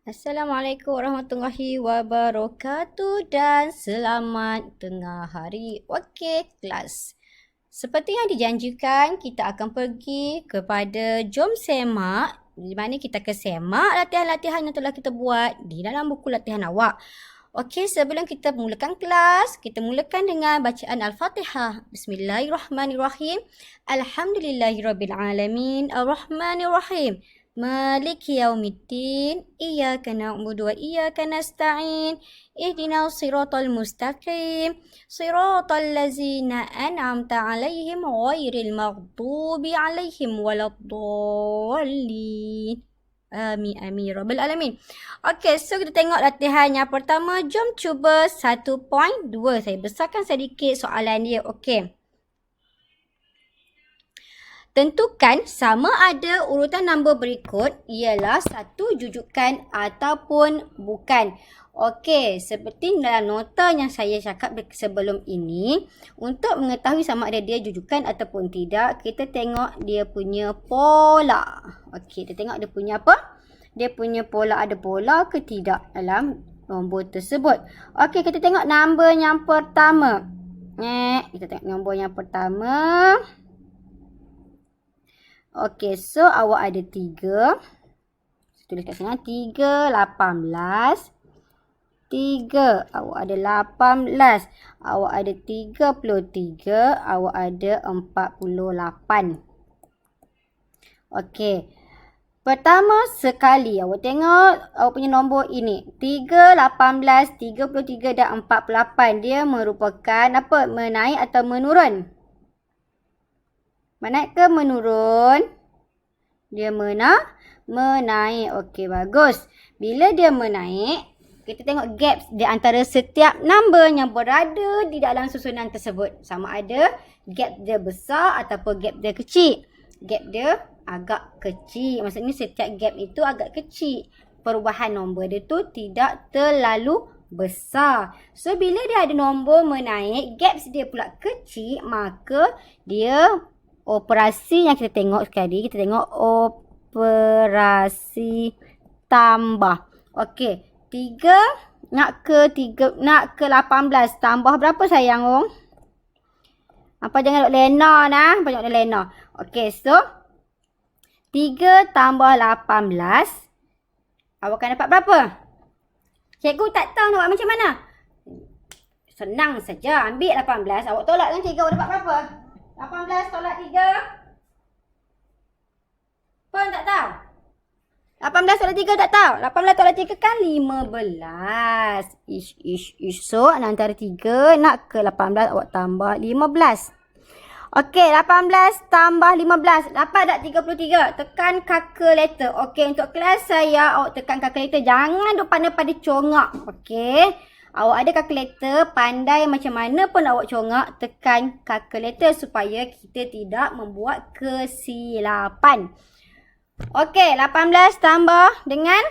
Assalamualaikum warahmatullahi wabarakatuh dan selamat tengah hari. Okey, kelas. Seperti yang dijanjikan, kita akan pergi kepada Jom Semak, di mana kita akan semak latihan-latihan yang telah kita buat di dalam buku latihan awak. Okey, sebelum kita mulakan kelas, kita mulakan dengan bacaan Al-Fatihah. Bismillahirrahmanirrahim. Alhamdulillahirrabbilalamin. Ar-Rahmanirrahim. Maliki yaumiddin. Iyyaka na'budu wa iyyaka nasta'in. Ihdinas siratal mustaqim. Siratal ladzina an'amta 'alaihim ghairil maghdubi 'alaihim waladdallin. Amin amin rabbal alamin. Okey, so kita tengok latihan yang pertama. Jom cuba 1.2. Saya besarkan sedikit soalan dia. Okey. Tentukan sama ada urutan nombor berikut ialah satu jujukan ataupun bukan. Okey, seperti dalam nota yang saya cakap sebelum ini, untuk mengetahui sama ada dia jujukan ataupun tidak, kita tengok dia punya pola. Okey, kita tengok dia punya apa? Dia punya pola, ada pola ke tidak dalam nombor tersebut. Okey, kita tengok nombor yang pertama. Kita tengok nombor yang pertama. Okey, so awak ada 3. Tulis kat sini 3, 18. 3, awak ada 18. Awak ada 33, awak ada 48. Okey. Pertama sekali awak tengok awak punya nombor ini. 3, 18, 33 dan 48. Dia merupakan apa? Menaik atau menurun? Menaik ke menurun? Dia menaik. Okey, bagus. Bila dia menaik, kita tengok gap di antara setiap nombor yang berada di dalam susunan tersebut. Sama ada gap dia besar ataupun gap dia kecil. Gap dia agak kecil. Maksudnya setiap gap itu agak kecil. Perubahan nombor dia tu tidak terlalu besar. So, bila dia ada nombor menaik, gap dia pula kecil, maka dia operasi yang kita tengok sekali, kita tengok operasi tambah. Okey, 3 nak ke 18 tambah berapa sayang Ong? Apa jangan duk lena nah, banyak lena. Okey, so 3 tambah 18 awak akan dapat berapa? Cikgu tak tahu nak buat macam mana. Senang saja, ambil 18, awak tolak dengan 3, awak dapat berapa? 18 tolak 3. Pun tak tahu? 18 tolak 3 tak tahu? 18 tolak 3 kan 15. So, antara 3 nak ke 18 awak tambah 15. Okey, 18 tambah 15. Dapat tak 33? Tekan kalkulator. Okey, untuk kelas saya awak tekan kalkulator. Jangan duk pandai-pandai congak. Okey. Awak ada kalkulator, pandai macam mana pun awak congak, tekan kalkulator supaya kita tidak membuat kesilapan. Okey, 18 tambah dengan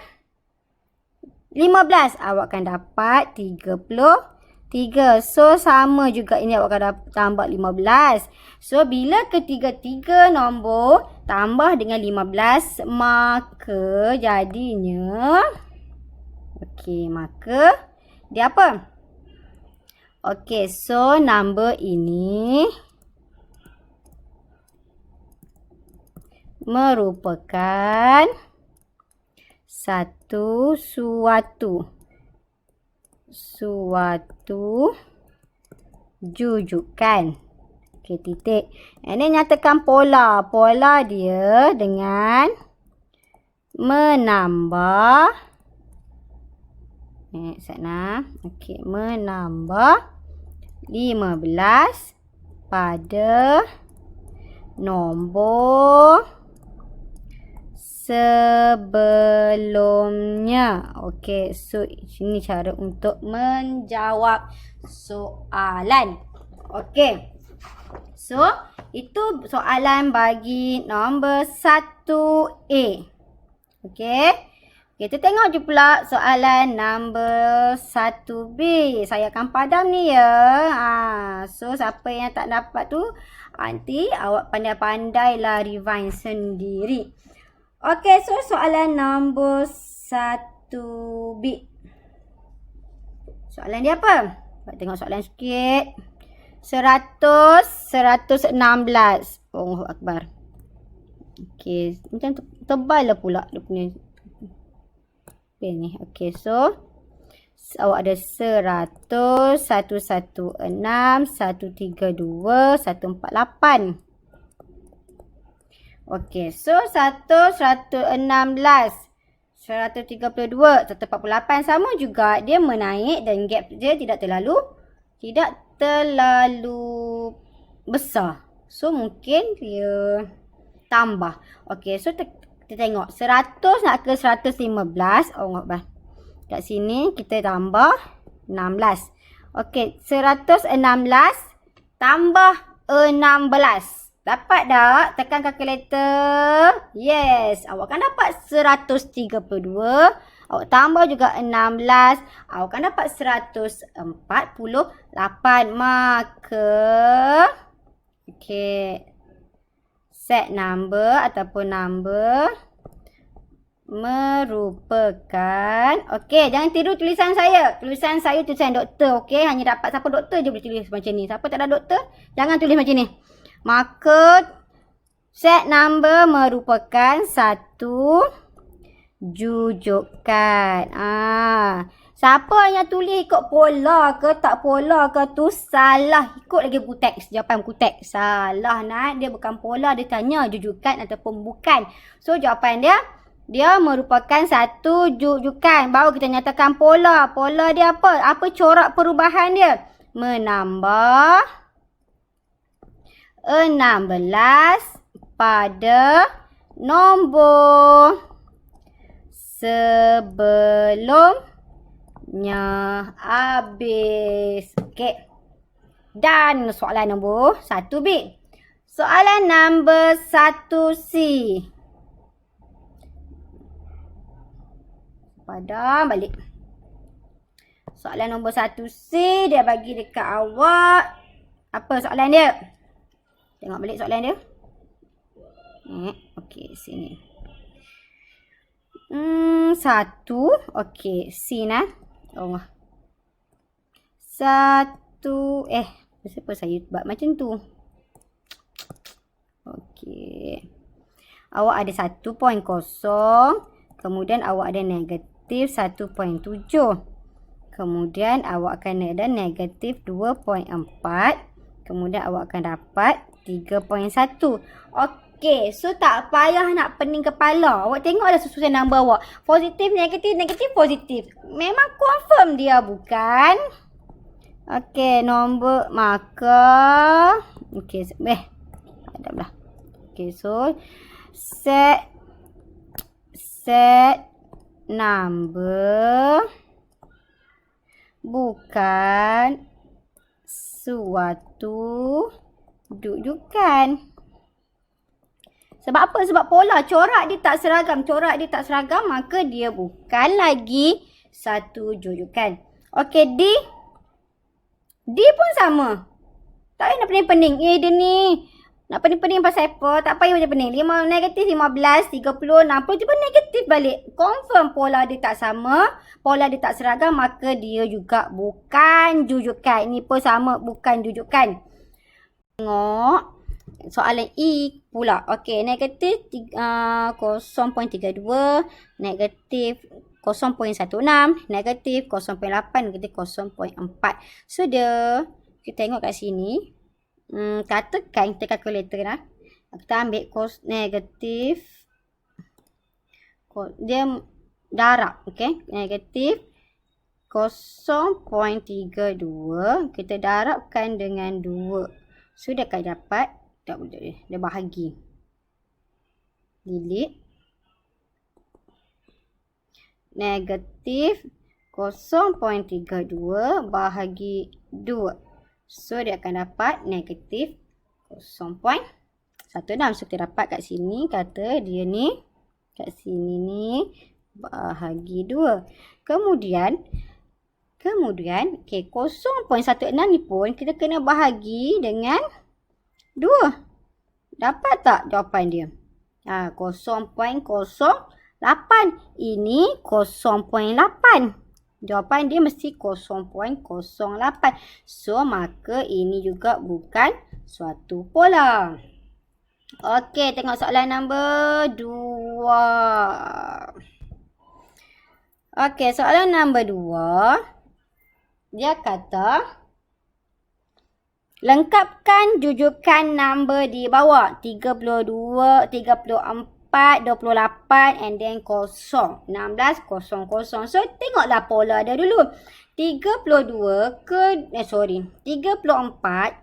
15. Awak akan dapat 33. So, sama juga ini awak akan tambah 15. So, bila ketiga-tiga nombor tambah dengan 15, maka jadinya, okey, maka dia apa? Okey, so nombor ini merupakan suatu jujukan. Okey, titik. Ini nyatakan pola. Pola dia dengan menambah sana. Okey, menambah 15 pada nombor sebelumnya. Okey, so ini cara untuk menjawab soalan. Okey. So, itu soalan bagi nombor 1A. Okey. Kita tengok je pula soalan nombor 1B. Saya akan padam ni ya. So, siapa yang tak dapat tu, nanti awak pandai-pandailah rewind sendiri. Okey, so soalan nombor 1 bit. Soalan dia apa? Tengok soalan sikit. 116. Allahu Akbar. Okey, macam tebal lah pula dia punya pen ni. Okey, so awak ada 100, 116, 132, 148. Okey, so 116, 132, 148 sama juga. Dia menaik dan gap dia tidak terlalu besar. So mungkin dia tambah. Okey, so kita tengok 100 nak ke 115. Oh, kat sini kita tambah 16. Okey, 116 tambah 16. Dapat tak? Tekan kalkulator. Yes, awak akan dapat 132. Awak tambah juga 16. Awak akan dapat 148. Maka okey, set number ataupun number merupakan, okey, jangan tiru tulisan saya. Tulisan saya tulisan doktor, okey. Hanya dapat siapa doktor je boleh tulis macam ni. Siapa tak ada doktor, jangan tulis macam ni. Maka set number merupakan satu jujukan. Siapa yang tulis ikut pola ke tak pola ke tu salah. Ikut lagi buku teks. Jawapan buku teks. Salah nak. Dia bukan pola. Dia tanya jujukan ataupun bukan. So jawapan dia merupakan satu jujukan. Baru kita nyatakan pola. Pola dia apa? Apa corak perubahan dia? Menambah 16 pada nombor sebelumnya habis. Okey. Dan soalan nombor 1B. Soalan nombor 1C. Padam balik. Soalan nombor 1C dia bagi dekat awak. Apa soalan dia? Tengok balik soalan dia. Okey, sini. 1. Okey, C nah. Oh. 1. Kenapa saya buat macam tu? Okey. Awak ada 1.0. Kemudian awak ada negatif 1.7. Kemudian awak akan ada negatif 2.4. Kemudian awak akan dapat 3.1. Okey, so tak payah nak pening kepala. Awak tengok ada susunan nombor awak. Positif, negatif, negatif, positif. Memang confirm dia bukan? Okey, nombor maka adablah. Okey, so set number bukan suatu jujukan. Sebab apa? Sebab pola corak dia tak seragam. Corak dia tak seragam, maka dia bukan lagi satu jujukan. Okey, D pun sama. Tak payah nak pening-pening. Dia ni nak pening-pening pasal apa? Tak payah macam pening. Negatif 15, 30, 60. Tiba negatif balik. Confirm pola dia tak sama. Pola dia tak seragam. Maka dia juga bukan jujukan. Ini pun sama. Bukan jujukan. Tengok. Soalan E pula. Okey. Negatif 0.32. Negatif 0.16. Negatif 0.8. Negatif 0.4. So dia. Kita tengok kat sini. Katakan kita kalkulator lah. Kita ambil negatif. Dia darab. Okay. Negatif 0.32. Kita darabkan dengan 2. So dia akan dapat. Tak boleh. Dia bahagi. Delete. Negatif 0.32 bahagi 2. So, dia akan dapat negatif 0.16. So, kita dapat kat sini. Kata dia ni. Kat sini ni. Bahagi 2. Kemudian. Okay, 0.16 ni pun kita kena bahagi dengan 2. Dapat tak jawapan dia? 0.08. 8. Ini 0.8. Jawapan dia mesti 0.08. So, maka ini juga bukan suatu pola. Okey, tengok soalan nombor 2. Okey, soalan nombor 2. Dia kata, lengkapkan jujukan nombor di bawah. 32, 34, 28 and then 0. 16, 00. So, tengoklah pola dia dulu. 34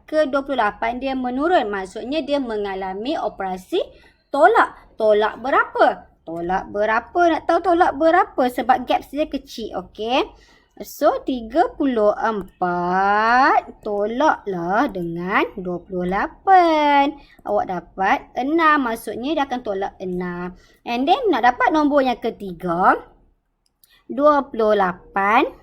ke 28 dia menurun. Maksudnya dia mengalami operasi tolak. Tolak berapa? Tolak berapa? Nak tahu tolak berapa? Sebab gaps dia kecil. Okey. So, 34 tolaklah dengan 28. Awak dapat 6. Maksudnya dia akan tolak 6. And then nak dapat nombor yang ketiga, 28.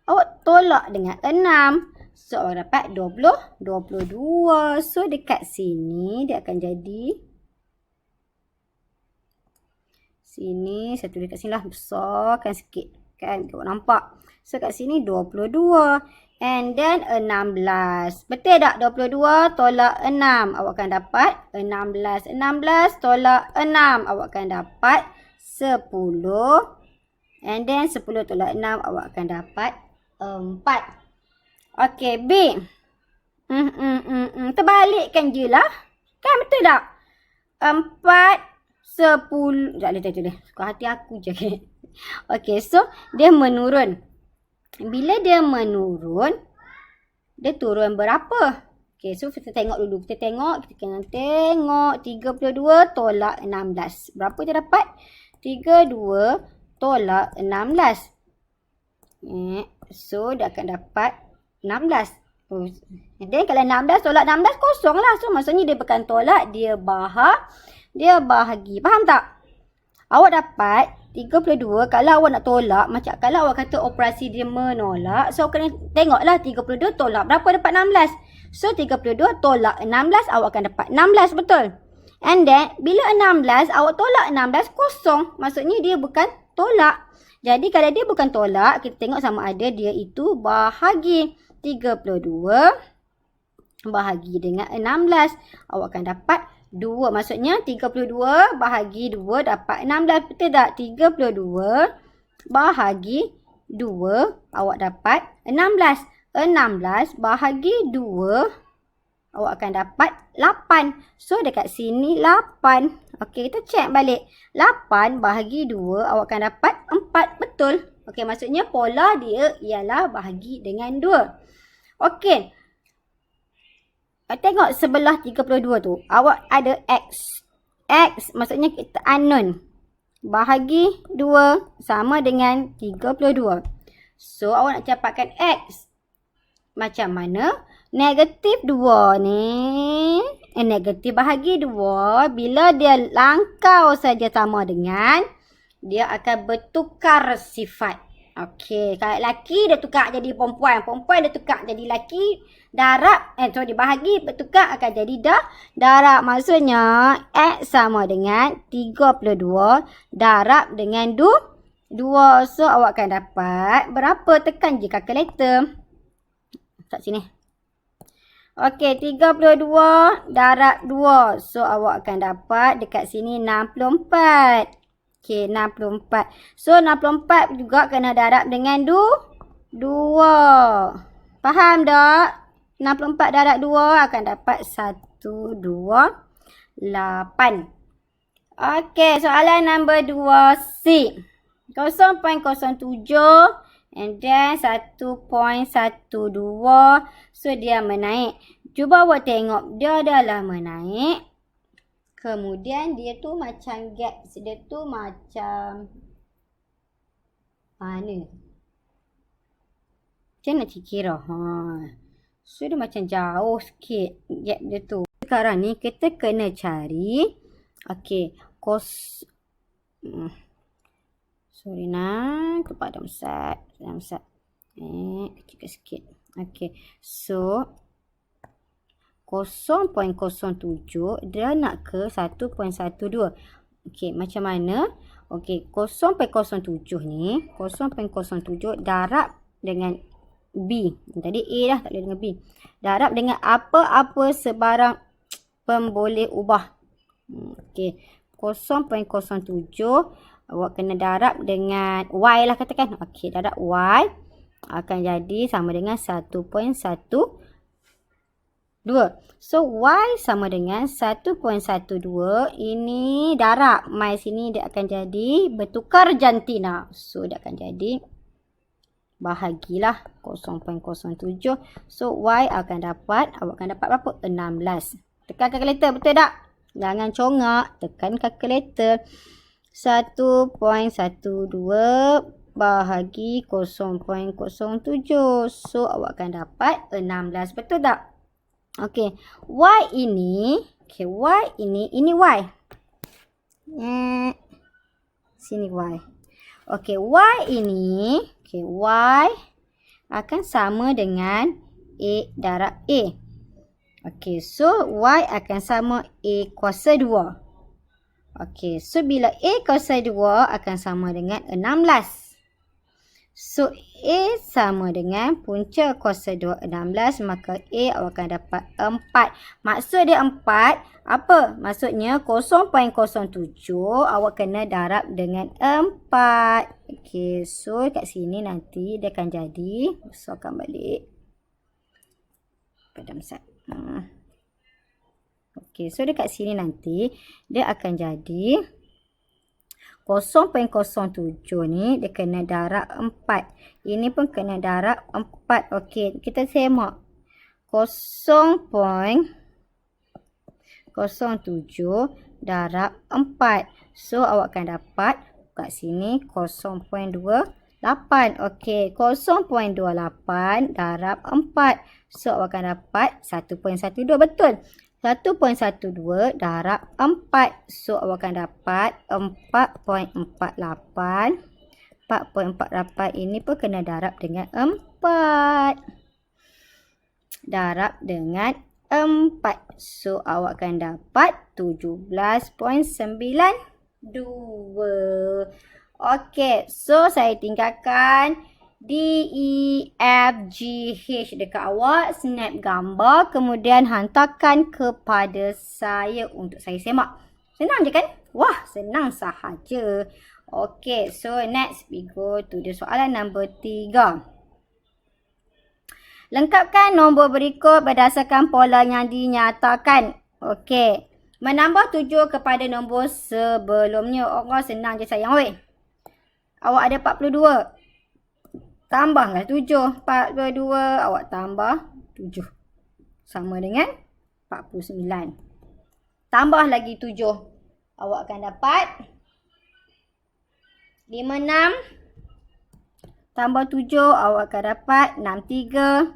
Awak tolak dengan 6. So, awak dapat 22. So, dekat sini dia akan jadi. Sini, saya tulis kat sini lah. Besarkan sikit. Kan, awak nampak. So, kat sini 22. And then 16. Betul tak? 22 tolak 6. Awak akan dapat 16. 16 tolak 6. Awak akan dapat 10. And then 10 tolak 6. Awak akan dapat 4. Okey, B. Terbalikkan je lah. Kan betul tak? 4, 10. Tak boleh. Suka hati aku je. Okey, so dia menurun. Bila dia menurun, dia turun berapa? Okey, so kita tengok dulu. Kita tengok 32 tolak 16. Berapa dia dapat? 32 tolak 16. So, dia akan dapat 16. Dan kalau 16 tolak 16, kosong lah. So, maksudnya dia bukan tolak, dia bahagi. Faham tak? Awak dapat 32. Kalau awak nak tolak, macam kalau awak kata operasi dia menolak, so awak kena tengoklah 32 tolak berapa dapat 16. So, 32 tolak 16, awak akan dapat 16, betul? And then, bila 16, awak tolak 16, kosong. Maksudnya dia bukan tolak. Jadi, kalau dia bukan tolak, kita tengok sama ada dia itu bahagi. 32 bahagi dengan 16. Awak akan dapat 2. Maksudnya, 32 bahagi 2 dapat 16. Betul tak? 32 bahagi 2, awak dapat 16. 16 bahagi 2, awak akan dapat 8. So, dekat sini 8. Okey, kita cek balik. 8 bahagi 2, awak akan dapat 4. Betul. Okey, maksudnya pola dia ialah bahagi dengan 2. Okey. Tengok sebelah 32 tu. Awak ada X. X maksudnya kita unknown. Bahagi 2 sama dengan 32. So, awak nak dapatkan X. Macam mana? Negatif 2 ni. Negatif bahagi 2. Bila dia langkau saja sama dengan, dia akan bertukar sifat. Okey. Kalau lelaki dia tukar jadi perempuan. Perempuan dia tukar jadi lelaki. Darab. Dibahagi bertukar akan jadi darab. Maksudnya X sama dengan 32 darab dengan 2. So, awak akan dapat berapa? Tekan je kalkulator. Kat sini. Okey, 32 darab 2. So, awak akan dapat dekat sini 64. Okey, 64. So, 64 juga kena darab dengan 2. Faham tak? 64 darab 2 akan dapat 128. Okey, soalan nombor 2C. 0.07 and then 1.12. So, dia menaik. Cuba awak tengok. Dia adalah menaik. Kemudian, dia tu macam gaps. Dia tu macam mana? Macam nak kira. So, dia macam jauh sikit gap dia tu. Sekarang ni, kita kena cari. Okey. Sorry nak. Kepada Ustaz. Kecil sikit. Okey. So, 0.07 dia nak ke 1.12. Okey, macam mana? Okey, 0.07 ni, 0.07 darab dengan B. Tadi A dah, tak boleh dengan B. Darab dengan apa-apa sebarang pemboleh ubah. Okey, 0.07 awak kena darab dengan Y lah katakan. Okey, darab Y akan jadi sama dengan 1.12. So, Y sama dengan 1.12. Ini darab. My sini dia akan jadi bertukar jantina. So, dia akan jadi bahagilah 0.07. So, Y akan dapat, awak akan dapat berapa? 16. Tekan kalkulator, betul tak? Jangan congak. Tekan kalkulator. 1.12 bahagi 0.07. So, awak akan dapat 16. Betul tak? Okey. Y ini. Okey, Y ini Y. Sini Y. Okey, Y ini. Okey, Y akan sama dengan A darab A. Okey, so Y akan sama A kuasa 2. Okey, so bila A kuasa 2 akan sama dengan 16. So, A sama dengan punca kuasa 2, 16. Maka A awak akan dapat 4. Maksud dia 4, apa? Maksudnya 0.07 awak kena darab dengan 4. Okey, so kat sini nanti dia akan jadi, besarkan balik. Padam sat. Okey, so dekat sini nanti dia akan jadi 0.07 ni dia kena darab 4. Ini pun kena darab 4. Okey, kita semak. 0.07 darab 4. So, awak akan dapat kat sini 0.28. Okey, 0.28 darab 4. So, awak akan dapat 1.12. Betul. 1.12 darab 4. So, awak akan dapat 4.48. 4.48 ini pun kena darab dengan 4. Darab dengan 4. So, awak akan dapat 17.92. Okey, so saya tinggalkan D, E, F, G, H dekat awak. Snap gambar. Kemudian hantarkan kepada saya untuk saya semak. Senang je kan? Wah, senang sahaja. Okey, so next we go to the soalan number 3. Lengkapkan nombor berikut berdasarkan pola yang dinyatakan. Okey. Menambah 7 kepada nombor sebelumnya. Allah, senang je sayang. Oi. Awak ada 42. Tambahlah 7. 42. Awak tambah 7. Sama dengan 49. Tambah lagi 7. Awak akan dapat 56. Tambah 7. Awak akan dapat 63.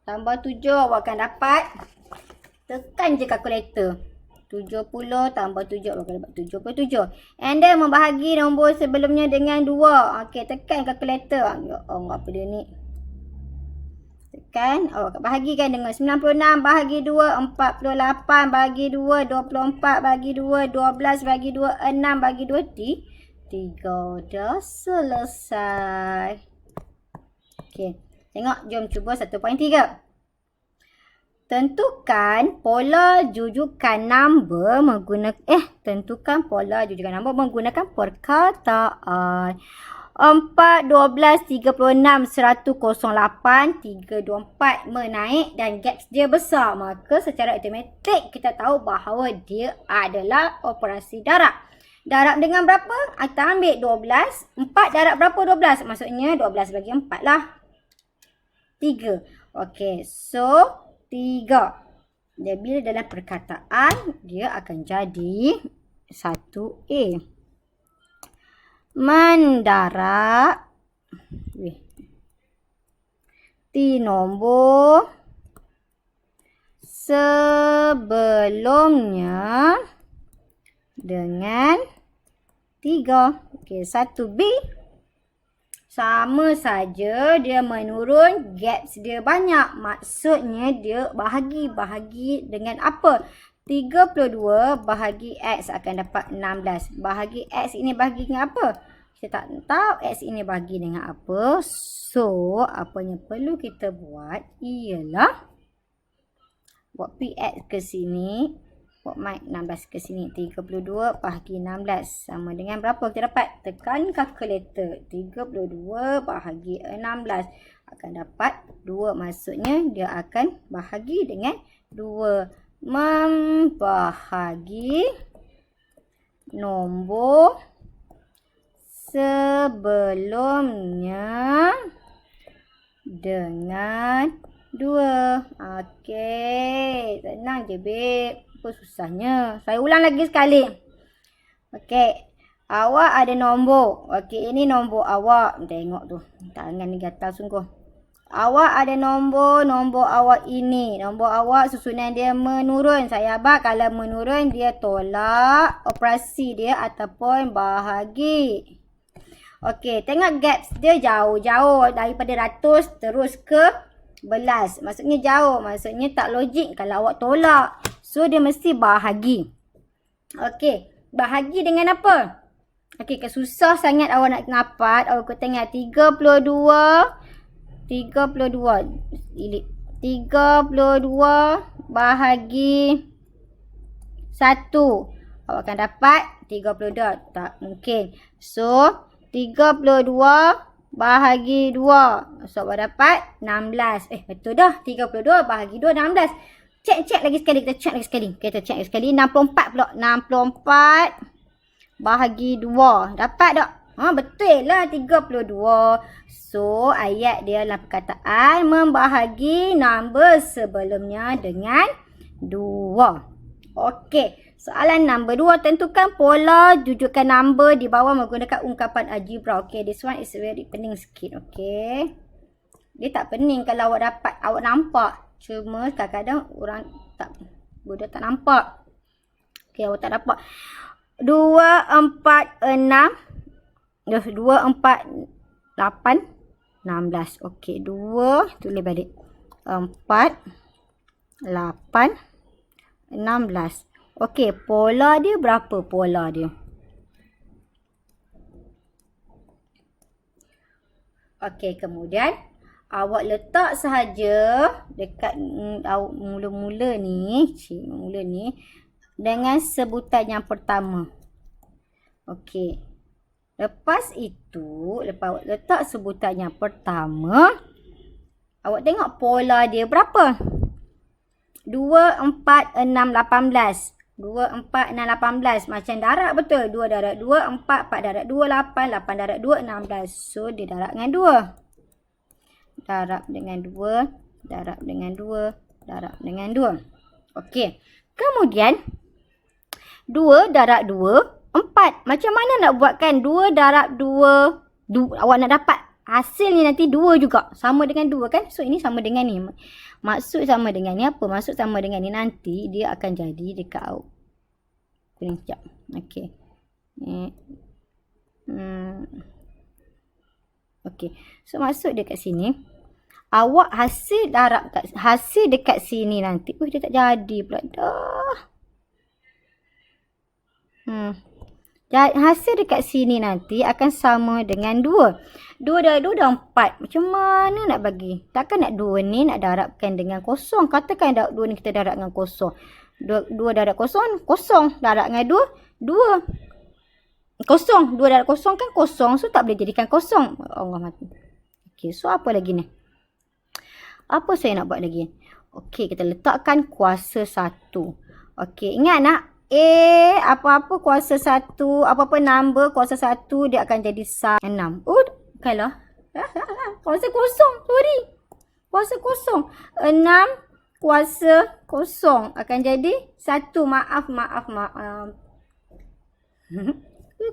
Tambah 7. Awak akan dapat. Tekan je kalkulator. 70 tambah 7. Awak akan dapat 77. And then membahagi nombor sebelumnya dengan 2. Okey, tekan kalkulator. Ya Allah, apa dia ni? Tekan. Awak akan bahagikan dengan 96 bahagi 2. 48 bahagi 2. 24 bahagi 2. 12 bahagi 2. 6 bahagi 2. 3. Dah selesai. Okey. Tengok. Jom cuba 1.3. Tentukan pola jujukan nombor menggunakan perkataan. 4, 12, 36, 100, 08, 324 menaik dan gaps dia besar. Maka secara automatik kita tahu bahawa dia adalah operasi darab. Darab dengan berapa? Kita ambil 12. 4 darab berapa 12? Maksudnya 12 bagi 4 lah. 3. Okey, so 3. Dia bila dalam perkataan, dia akan jadi 1A. Mendarab di nombor sebelumnya dengan 3. Okey, 1B. Sama saja dia menurun, gaps dia banyak. Maksudnya dia bahagi dengan apa? 32 bahagi X akan dapat 16. Bahagi X ini bahagi dengan apa? Kita tak tahu X ini bahagi dengan apa. So, apa yang perlu kita buat ialah buat PX ke sini. Buat mic 16 ke sini. 32 bahagi 16. Sama dengan berapa kita dapat? Tekan kalkulator. 32 bahagi 16. Akan dapat 2. Maksudnya dia akan bahagi dengan 2. Membahagi nombor sebelumnya dengan 2. Okey, senang je, babe. Apa susahnya? Saya ulang lagi sekali. Okey, awak ada nombor. Okey, ini nombor awak. Tengok tu, tangan ni gatal sungguh. Awak ada nombor awak ini. Nombor awak susunan dia menurun. Saya abang kalau menurun dia tolak operasi dia ataupun bahagi. Okey, tengok gaps dia jauh-jauh daripada ratus terus ke belas. Maksudnya jauh. Maksudnya tak logik kalau awak tolak. So, dia mesti bahagi. Okey, bahagi dengan apa? Okey, susah sangat awak nak dapat. Awak tengok 32 bahagi 1. Awak akan dapat 32. Tak mungkin. So, 32 bahagi 2. So, awak dapat 16. Betul dah. 32 bahagi 2, 16. Cek lagi sekali. Kita cek lagi sekali. 64 pula. 64 bahagi 2. Dapat tak? Betul lah 32. So, ayat dia dalam perkataan membahagi nombor sebelumnya dengan 2. Okey. Soalan nombor 2. Tentukan pola jujukan nombor di bawah menggunakan ungkapan algebra. Okey, this one is very pening sikit. Okey. Dia tak pening kalau awak dapat, awak nampak. Cuma kadang-kadang orang budak tak nampak. Okey, awak tak dapat. 2, 4, 6. 2, 4, 8, 16. Okey, 2. Tulis balik. 4, 8, 16. Okey, pola dia berapa pola dia? Okey, kemudian awak letak sahaja dekat mula-mula ni, dengan sebutan yang pertama. Okey. Lepas itu, lepas letak sebutan yang pertama, awak tengok pola dia berapa? 2, 4, 6, 18. 2, 4, 6, 18. Macam darab betul. 2 darab 2, 4, 4 darab 2, 8. 8 darab 2, 16. So, dia darab dengan 2. Darab dengan 2. Darab dengan 2. Darab dengan 2. Okey. Kemudian, 2 darab 2. 4. Macam mana nak buatkan 2 darab 2? Awak nak dapat hasilnya nanti 2 juga. Sama dengan 2 kan? So, ini sama dengan ni. Maksud sama dengan ni apa? Maksud sama dengan ni nanti dia akan jadi dekat awak. Kuning sekejap. Okey. Okey. So, maksud dia kat sini. Awak hasil dekat sini nanti. Dia tak jadi pula dah. Hasil dekat sini nanti akan sama dengan 2. 2 darab 2 dah 4. Macam mana nak bagi? Takkan nak 2 ni nak darabkan dengan kosong. Katakan 2 ni kita darab dengan kosong. 2 darab kosong, kosong. Darab dengan 2, 2. Kosong. 2 darab kosong kan kosong. So, tak boleh jadikan kosong. Allah mati. Okey, so apa lagi ni? Apa saya nak buat lagi? Okey, kita letakkan kuasa 1. Okey, ingat nak? Apa-apa kuasa 1, apa-apa number kuasa 1 dia akan jadi 6. Kalau kuasa kosong, sorry. Kuasa kosong. 6 kuasa kosong akan jadi 1. Maaf.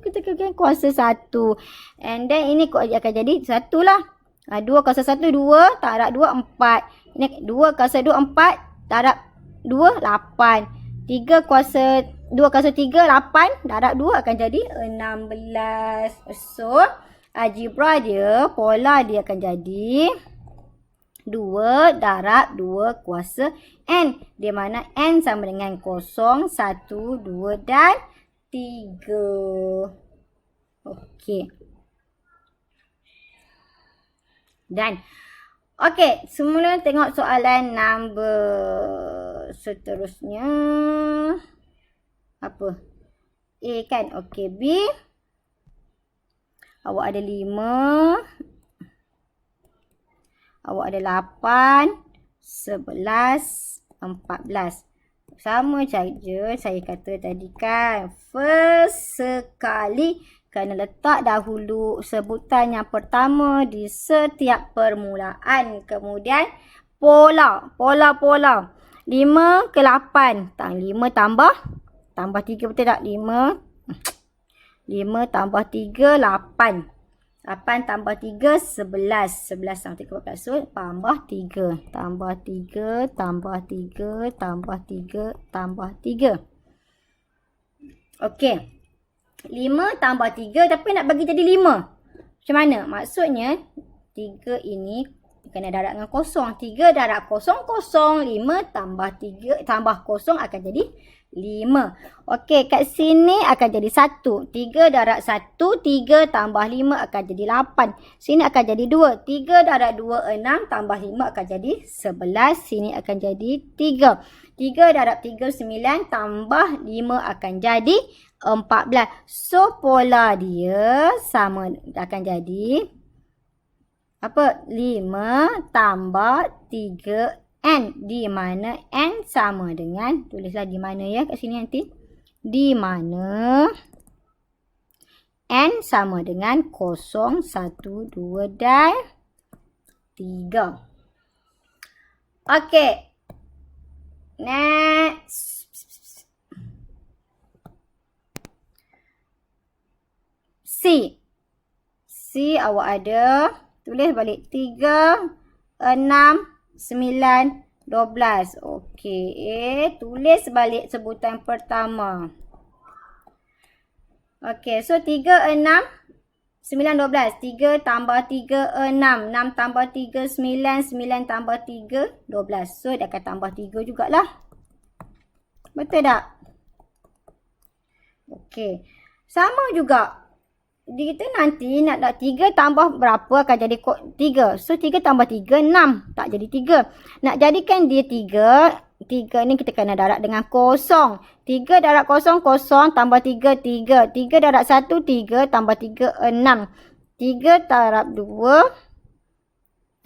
Kita kena kuasa 1. And then ini akan jadi 1 lah. 2 kuasa 1, 2. Darab 2, 4. Ini 2 kuasa 2, 4. Darab 2, 8. 2 kuasa 3, 8. Darab 2 akan jadi 16. So, algebra dia, pola dia akan jadi 2 darab 2 kuasa N. Di mana N sama dengan 0, 1, 2 dan 3. Okey. Dan okey, semula tengok soalan number seterusnya. Apa? A kan? Okey, B. Awak ada 5. Awak ada 8, 11, 14. Sama saja saya kata tadi kan. First sekali kena letak dahulu sebutan yang pertama di setiap permulaan. Kemudian pola. 5 ke 8. 5 tambah 3 betul tak? 5 tambah 3, 8. 8 tambah 3, 11. 11 tambah 3, 14. So, tambah 3. Tambah 3, tambah 3, tambah 3, tambah 3. Okey. 5 tambah 3 tapi nak bagi jadi 5. Macam mana? Maksudnya, 3 ini kena darab dengan kosong. 3 darab kosong, kosong. 5 tambah 3, tambah kosong akan jadi 5. Okey, kat sini akan jadi 1. 3 darab 1, 3 tambah 5 akan jadi 8. Sini akan jadi 2. 3 darab 2, 6 tambah 5 akan jadi 11. Sini akan jadi 3. 3 darab 3, 9 tambah 5 akan jadi 14. So, pola dia sama akan jadi apa? 5 tambah 3 N. Di mana N sama dengan, tulislah di mana ya kat sini nanti. Di mana N sama dengan 0, 1, 2 dan 3. Okey. Next. C. C awak ada. Tulis balik 3, 6, 9, 12. Okey. Tulis balik sebutan pertama. Okey. So, 3, 6, 9, 12. 3 tambah 3, 6. 6 tambah 3, 9. 9 tambah 3, 12. So, dia akan tambah 3 jugalah. Betul tak? Okey. Sama juga. Kita nanti nak 3 tambah berapa akan jadi 3. So, 3 tambah 3, 6. Tak jadi 3. Nak jadikan dia 3. 3 ni kita kena darab dengan kosong. 3 darab kosong, kosong. Tambah 3, 3. 3 darab 1, 3. Tambah 3, 6. 3 darab 2,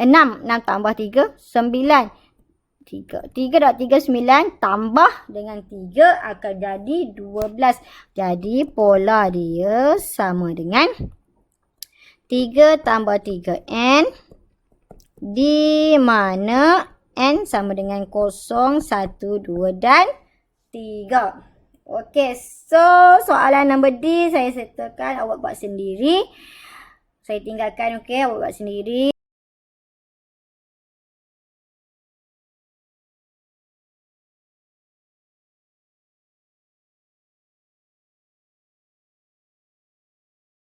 6. 6 tambah 3, 9. 3 darab 3, 9. Tambah dengan 3 akan jadi 12. Jadi pola dia sama dengan 3 tambah 3 N. Di mana N sama dengan 0, 1, 2 dan 3. Okey, so soalan nombor D saya settlekan, awak buat sendiri. Saya tinggalkan, okey, awak buat sendiri.